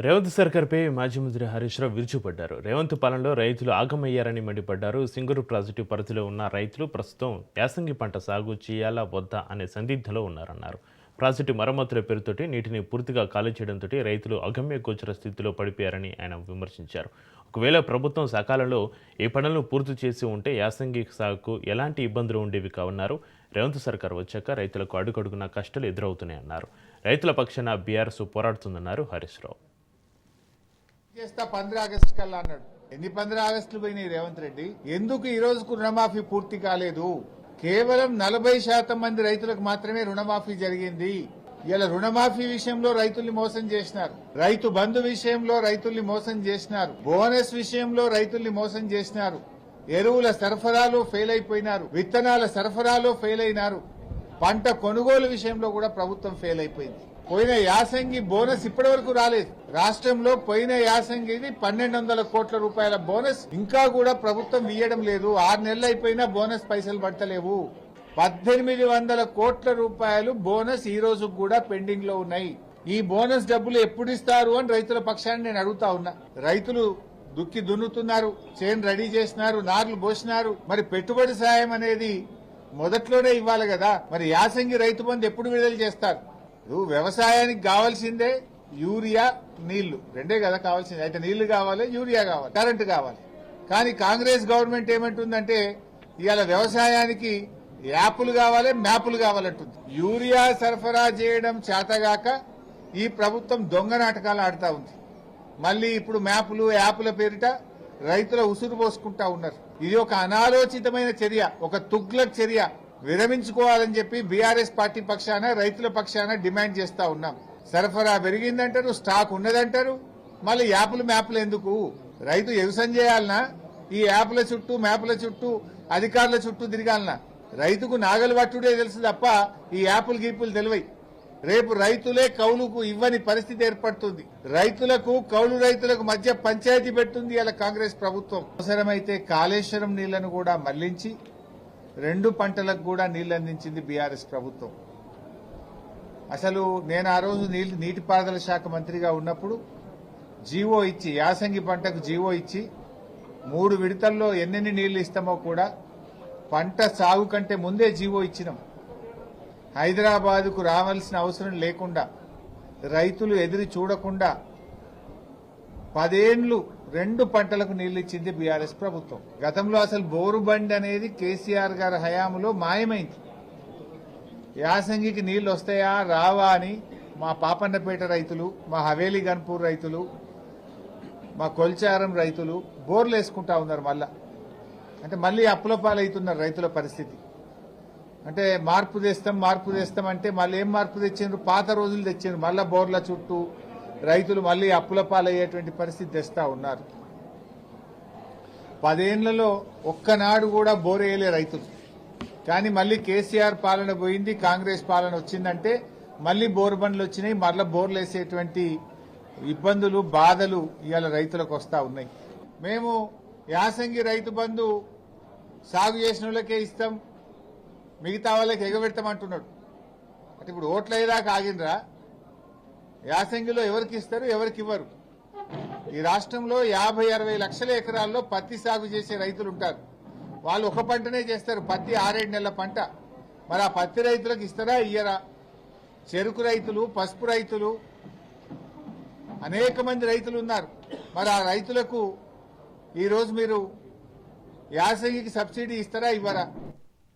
రేవంత్ సర్కార్పై మాజీ మంత్రి హరీష్ రావు విరుచుపడ్డారు. రేవంత్ పాలనలో రైతులు ఆగమయ్యారని మండిపడ్డారు. సింగూరు ప్రాజెక్టు పరిధిలో ఉన్న రైతులు ప్రస్తుతం యాసంగి పంట సాగు చేయాలా వద్దా అనే సందిగ్ధంలో ఉన్నారన్నారు. ప్రాజెక్టు మరమ్మతుల పేరుతోటి నీటిని పూర్తిగా ఖాళీ చేయడంతో రైతులు అగమ్య గోచర స్థితిలో పడిపోయారని ఆయన విమర్శించారు. ఒకవేళ ప్రభుత్వం సకాలంలో ఈ పనులను పూర్తి చేసి ఉంటే యాసంగి సాగుకు ఎలాంటి ఇబ్బందులు ఉండేవి కావన్నారు. రేవంత్ సర్కార్ వచ్చాక రైతులకు అడుగడుగున కష్టాలు ఎదురవుతున్నాయన్నారు. రైతుల పక్షాన బీఆర్ఎస్ పోరాడుతుందన్నారు హరీష్ రావు. చేస్తా 15 ఆగస్టు కల్లా అన్నాడు. ఎన్ని 15 ఆగస్టులు పోయినాయి రేవంత్ రెడ్డి? ఎందుకు ఈ రోజుకు రుణమాఫీ పూర్తి కాలేదు? కేవలం 40% మంది రైతులకు మాత్రమే రుణమాఫీ జరిగింది. ఇలా రుణమాఫీ విషయంలో రైతుల్ని మోసం చేసినారు, రైతు బంధు విషయంలో రైతుల్ని మోసం చేసినారు, బోనస్ విషయంలో రైతుల్ని మోసం చేసినారు, ఎరువుల సరఫరాలో ఫెయిల్ అయిపోయినారు, విత్తనాల సరఫరాలో ఫెయిల్ అయినారు, పంట కొనుగోలు విషయంలో కూడా ప్రభుత్వం ఫెయిల్ అయిపోయింది. పోయిన యాసంగి బోనస్ ఇప్పటి వరకు రాలేదు. రాష్ట్రంలో పోయిన యాసంగిది 1200 కోట్ల రూపాయల బోనస్ ఇంకా కూడా ప్రభుత్వం ఇయ్యడం లేదు. 6 నెలలు అయిపోయినా బోనస్ పైసలు పడతలేవు. 1800 కోట్ల రూపాయలు బోనస్ ఈ రోజు కూడా పెండింగ్ లో ఉన్నాయి. ఈ బోనస్ డబ్బులు ఎప్పుడు ఇస్తారు అని రైతుల పక్షాన్ని నేను అడుగుతా ఉన్నా. రైతులు దుక్కి దున్నుతున్నారు, చేను రెడీ చేసినారు, నార్లు పోసినారు. మరి పెట్టుబడి సాయం అనేది మొదట్లోనే ఇవ్వాలి కదా. మరి యాసంగి రైతు బంధు ఎప్పుడు విడుదల చేస్తారు? వ్యవసాయానికి కావాల్సిందే యూరియా, నీళ్లు, రెండే కదా కావాల్సింది. అయితే నీళ్లు కావాలి, యూరియా కావాలి, కరెంటు కావాలి. కానీ కాంగ్రెస్ గవర్నమెంట్ ఏమంటుందంటే ఇవాళ వ్యవసాయానికి యాప్లు కావాలి, మ్యాపులు కావాలంటుంది. యూరియా సరఫరా చేయడం చేతగాక ఈ ప్రభుత్వం దొంగ నాటకాలు ఆడుతా ఉంది. మళ్ళీ ఇప్పుడు మ్యాపులు, యాప్ల పేరిట రైతుల ఉసురు పోసుకుంటా ఉన్నారు. ఇది ఒక అనాలోచితమైన చర్య, ఒక తుగ్లక్ చర్య. విరమించుకోవాలని చెప్పి బీఆర్ఎస్ పార్టీ పక్షాన, రైతుల పక్షాన డిమాండ్ చేస్తా ఉన్నాం. సరఫరా పెరిగిందంటారు, స్టాక్ ఉన్నదంటారు, మళ్ళీ యాప్లు మ్యాప్లు ఎందుకు? రైతు వ్యవసాయం చేయాలనా? ఈ యాప్ల చుట్టూ, మ్యాప్ల చుట్టూ, అధికారుల చుట్టూ తిరగాలనా? రైతుకు నాగలు పట్టుడే తెలుసు తప్ప ఈ యాప్లు గీపులు తెలివై. రేపు రైతులే కౌలుకు ఇవ్వని పరిస్థితి ఏర్పడుతుంది. రైతులకు, కౌలు రైతులకు మధ్య పంచాయతీ పెడుతుంది ఇలా కాంగ్రెస్ ప్రభుత్వం. అవసరమైతే కాళేశ్వరం నీళ్లను కూడా మళ్లించి 2 పంటలకు కూడా నీళ్లు అందించింది బీఆర్ఎస్ ప్రభుత్వం. అసలు నేను ఆ రోజు నీటిపారుదల శాఖ మంత్రిగా ఉన్నప్పుడు జీవో ఇచ్చి, యాసంగి పంటకు జీవో ఇచ్చి 3 విడతల్లో ఎన్నెన్ని నీళ్లు ఇస్తామో కూడా పంట సాగు కంటే ముందే జీవో ఇచ్చినాం. హైదరాబాద్కు రావాల్సిన అవసరం లేకుండా, రైతులు ఎదురు చూడకుండా 10 ఏళ్లు 2 పంటలకు నీళ్లు ఇచ్చింది బీఆర్ఎస్ ప్రభుత్వం. గతంలో అసలు బోరు బండి అనేది కేసీఆర్ గారి హయాంలో మాయమైంది. యాసంగికి నీళ్లు వస్తాయా రావా అని మా పాపన్నపేట రైతులు, మా హవేలీ గన్పూర్ రైతులు, మా కొల్చారం రైతులు బోర్లు వేసుకుంటా ఉన్నారు. అంటే మళ్ళీ అప్పులపాలవుతున్నారు రైతుల పరిస్థితి. అంటే మార్పు తెస్తాం అంటే మళ్ళీ ఏం మార్పు తెచ్చిండ్రు? పాత రోజులు తెచ్చిండ్రు. మళ్ళా బోర్ల చుట్టూ రైతులు మళ్లీ అప్పుల పాలయ్యేటువంటి పరిస్థితి తెస్తా ఉన్నారు. 10 ఏళ్లలో ఒక్కనాడు కూడా బోరేయలే రైతులు. కానీ మళ్లీ కేసీఆర్ పాలన పోయింది, కాంగ్రెస్ పాలన వచ్చిందంటే మళ్లీ బోరు బండ్లు వచ్చినాయి. మళ్ళా బోర్లు వేసేటువంటి ఇబ్బందులు, బాధలు ఇవాళ రైతులకు వస్తా ఉన్నాయి. మేము యాసంగి రైతు బంధు సాగు చేసిన వాళ్ళకే ఇస్తాం, మిగతా వాళ్ళకి ఎగబెడతామంటున్నాడు. అంటే ఇప్పుడు ఓట్లు అయ్యేదాకా ఆగినరా? యాసంగిలో ఎవరికి ఇస్తారు, ఎవరికి ఇవ్వరు? ఈ రాష్ట్రంలో 50-60 లక్షల ఎకరాల్లో పత్తి సాగు చేసే రైతులు ఉంటారు. వాళ్ళు ఒక పంటనే చేస్తారు, పత్తి 6-7 నెలల పంట. మరి ఆ పత్తి రైతులకు ఇస్తారా, ఇయ్యరా? చెరుకు రైతులు, పసుపు రైతులు, అనేక మంది రైతులు ఉన్నారు. మరి ఆ రైతులకు ఈరోజు మీరు యాసంగికి సబ్సిడీ ఇస్తారా, ఇవ్వరా?